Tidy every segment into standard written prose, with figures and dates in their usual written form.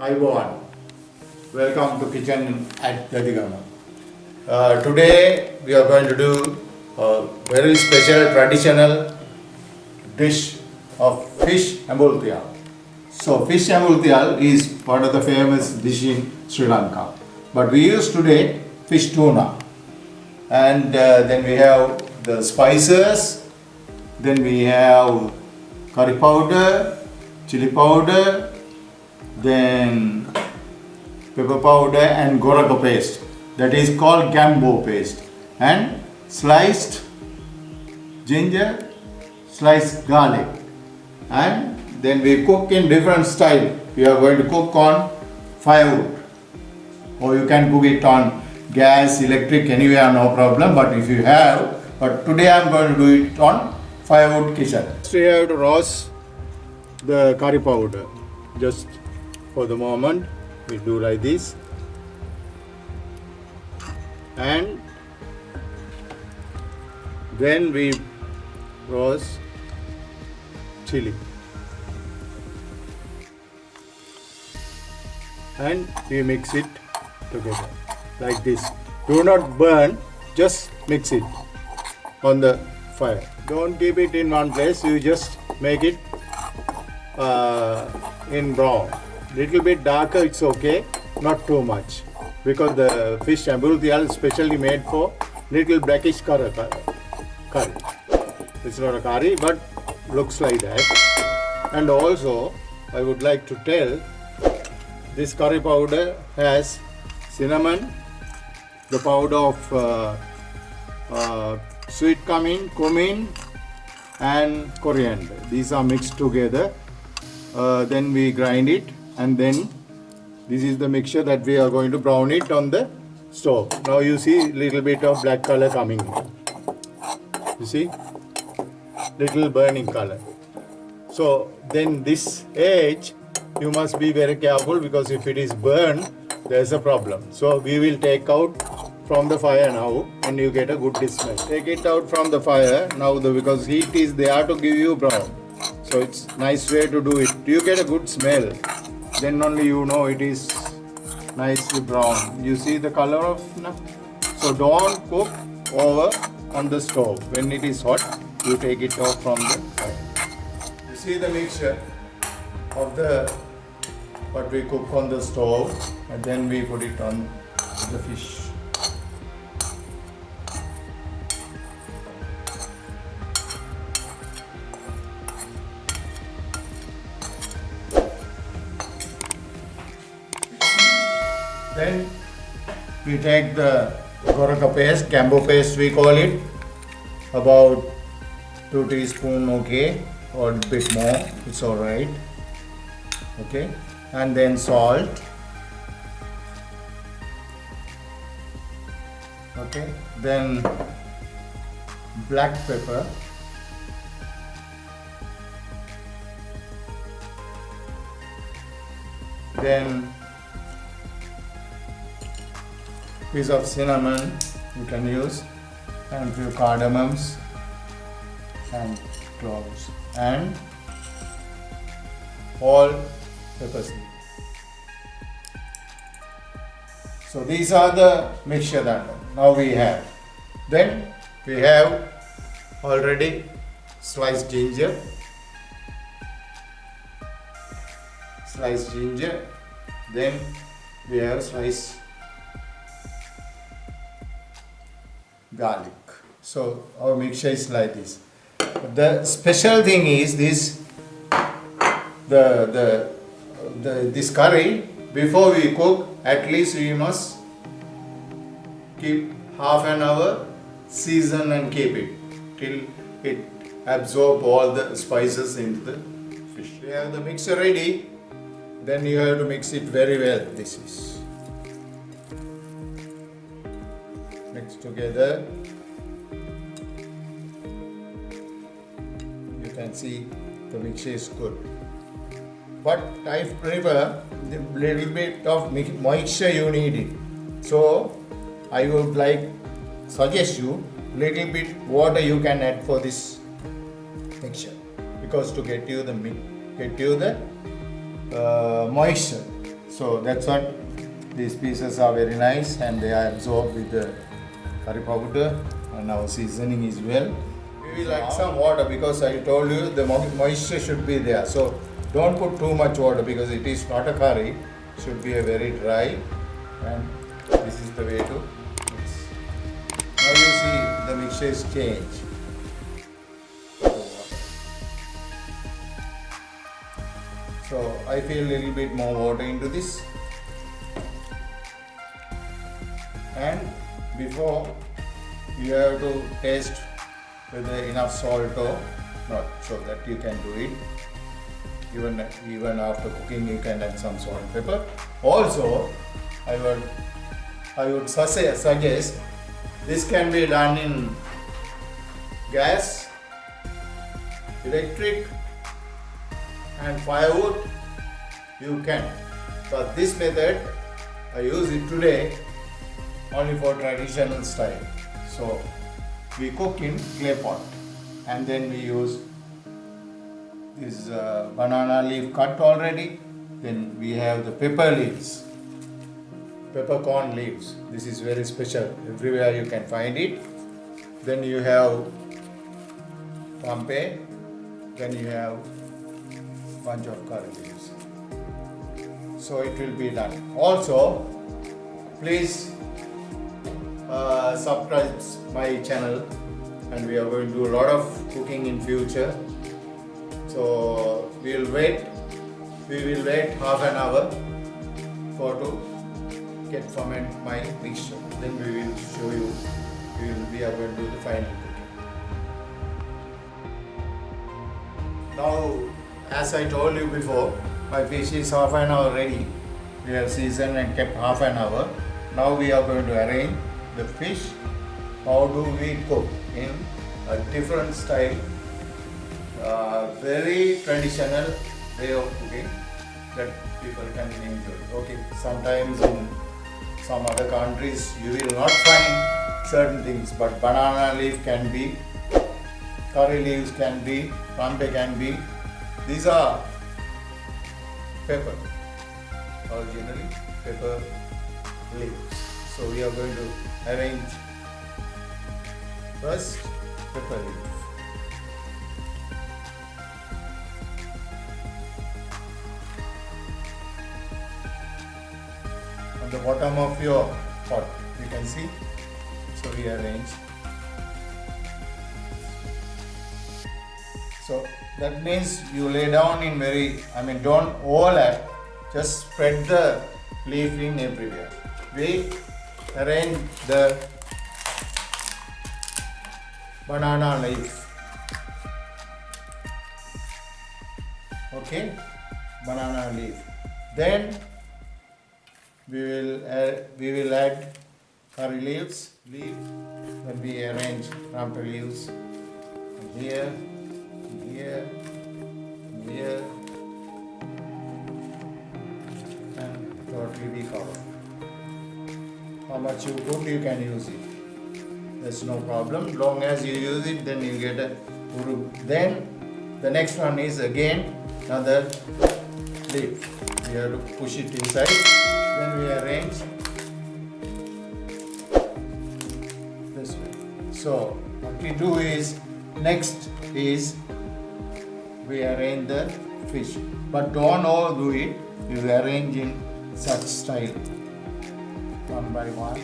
Ivan. Welcome to Kitchen at Dadigama. Today we are going to do a very special traditional dish of fish ambultial. So fish ambultial is one of the famous dish in Sri Lanka. But we use today fish tuna. And then we have the spices, then we have curry powder, chili powder, then pepper powder and goraka paste, that is called gambo paste, and sliced ginger, sliced garlic, and then we cook in different style. We are going to cook on firewood, or you can cook it on gas, electric, anywhere, no problem. But if you have, but today I am going to do it on firewood kitchen. So you have to roast the curry powder. Just for the moment, we do like this, and then we roast chili, and we mix it together like this. Do not burn, just mix it on the fire. Don't keep it in one place, you just make it in brown. Little bit darker, it's okay, not too much, because the fish ambultial is specially made for little blackish curry. It's not a curry, but looks like that. And also, I would like to tell, this curry powder has cinnamon, the powder of sweet cumin, and coriander. These are mixed together. Then we grind it, and then this is the mixture that we are going to brown it on the stove. Now you see little bit of black color coming. You see, little burning color. So then this edge you must be very careful, because if it is burned, there is a problem. So we will take out from the fire now, and you get a good smell. Take it out from the fire now, because heat is there to give you brown. So it's nice way to do it. You get a good smell. Then only you know it is nicely brown. You see the color of now? So don't cook over on the stove. When it is hot, you take it off from the fire. You see the mixture of the what we cook on the stove, and then we put it on the fish. Then we take the goraka paste, gambo paste we call it, about 2 teaspoons, okay, or a bit more, it's alright, okay, and then salt, okay, then black pepper, then piece of cinnamon you can use, and few cardamoms and cloves, and all pepper seed. So these are the mixture that now we have. Then we have already sliced ginger, then we have sliced garlic. So our mixture is like this. The special thing is this, this curry, before we cook, at least we must keep half an hour, season and keep it till it absorb all the spices into the fish. We have the mixture ready, then you have to mix it very well. This is mixed together. You can see the mixture is good. But I prefer the little bit of moisture you need it. So I would suggest you little bit water you can add for this mixture, because to get you the moisture. So that's what these pieces are very nice and they are absorbed with the curry powder and our seasoning is well. We will add some water because I told you the moisture should be there. So don't put too much water because it is not a curry. It should be a very dry and this is the way to mix. Now you see the mixture is changed. So I feel a little bit more water into this. And before you have to taste whether enough salt or not, so that you can do it. Even after cooking you can add some salt and pepper. Also I would suggest this can be done in gas, electric and firewood. You can, but this method I use it today only for traditional style. So we cook in clay pot and then we use this banana leaf cut already. Then we have the pepper leaves, peppercorn leaves. This is very special. Everywhere you can find it. Then you have tempeh. Then you have bunch of curry leaves. So it will be done. Also, please subscribe my channel, and we are going to do a lot of cooking in future. So we will wait half an hour for to get ferment my mixture. Then we will show you. We are going to do the final cooking. Now, as I told you before, my fish is half an hour ready. We have seasoned and kept half an hour. Now we are going to arrange the fish. How do we cook in a different style, very traditional way of cooking that people can enjoy. Okay, sometimes in some other countries you will not find certain things, but banana leaf can be, curry leaves can be, tempeh can be. These are pepper, originally pepper leaves. So we are going to arrange first pepper leaf. On the bottom of your pot, you can see. So we arrange. So that means you lay down in don't overlap, just spread the leaf in everywhere. We arrange the banana leaf. Okay, banana leaf. Then we will add curry leaves. Then we arrange tempeh leaves here, here, here, and totally we cover. How much you cook, you can use it. There's no problem. Long as you use it, then you get a puru. Then the next one is again another leaf. We have to push it inside. Then we arrange this way. So what we do is, next is we arrange the fish. But don't overdo it. You arrange in such style. One by one,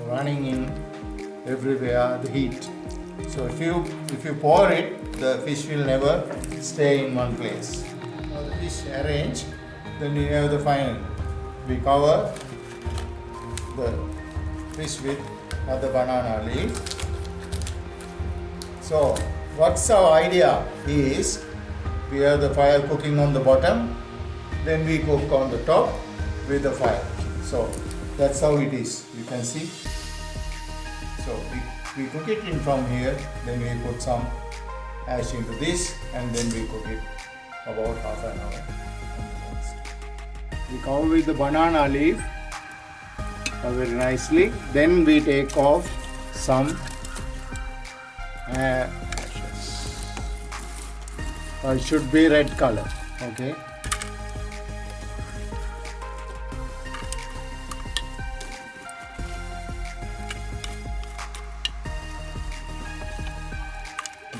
running in everywhere the heat. So if you pour it, the fish will never stay in one place. Now the fish arranged, then you have the final. We cover the fish with other banana leaf. So what's our idea is, we have the fire cooking on the bottom, then we cook on the top with the fire. So that's how it is, you can see. So we cook it in from here, then we put some ash into this, and then we cook it about half an hour. We cover with the banana leaf very nicely. Then we take off some ashes. It should be red color. Okay.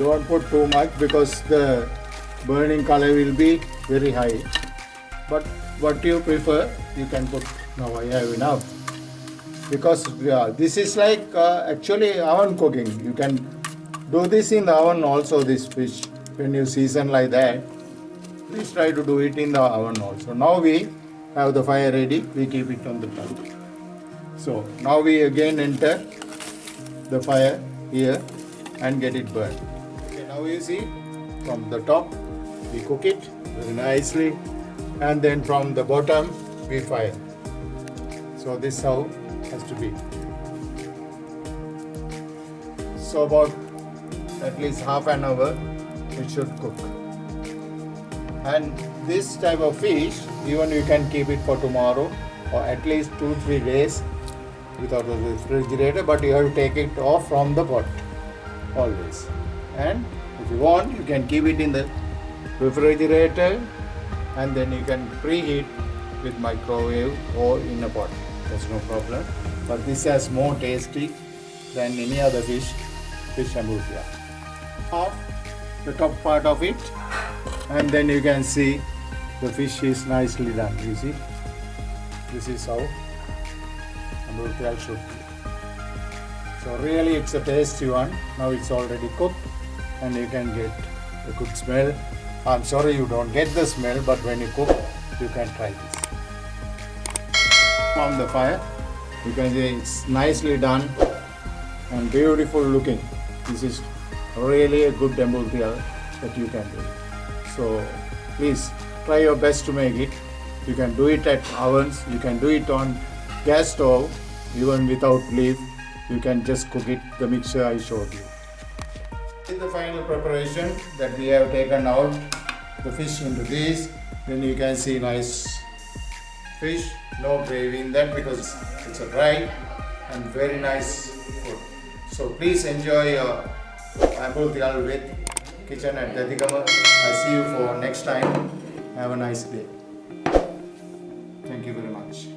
Don't put too much because the burning color will be very high. But what you prefer, you can put. Now I have enough. Because this is like actually oven cooking. You can do this in the oven also, this fish. When you season like that, please try to do it in the oven also. Now we have the fire ready. We keep it on the top. So now we again enter the fire here and get it burned. Okay, now you see from the top we cook it very nicely, and then from the bottom we fire. So this is how it has to be. So about at least half an hour it should cook. And this type of fish, even you can keep it for tomorrow or at least 2-3 days without the refrigerator, but you have to take it off from the pot always. And if you want, you can keep it in the refrigerator and then you can preheat with microwave or in a pot. That's no problem. But this is more tasty than any other fish ambrosia. Off the top part of it, and then you can see the fish is nicely done. You see, this is how ambrosia should be. So really it's a tasty one. Now it's already cooked and you can get a good smell. I'm sorry you don't get the smell, but when you cook you can try this. From the fire, you can see it's nicely done and beautiful looking. This is really a good ambrosia that you can do. So please try your best to make it. You can do it at ovens, you can do it on gas stove, even without leaf. You can just cook it, the mixture I showed you. This is the final preparation that we have taken out the fish into this. Then you can see nice fish, no gravy in that because it's a dry and very nice food. So please enjoy your ambrosia with Kitchen at Dadigama. I'll see you for next time. Have a nice day. Thank you very much.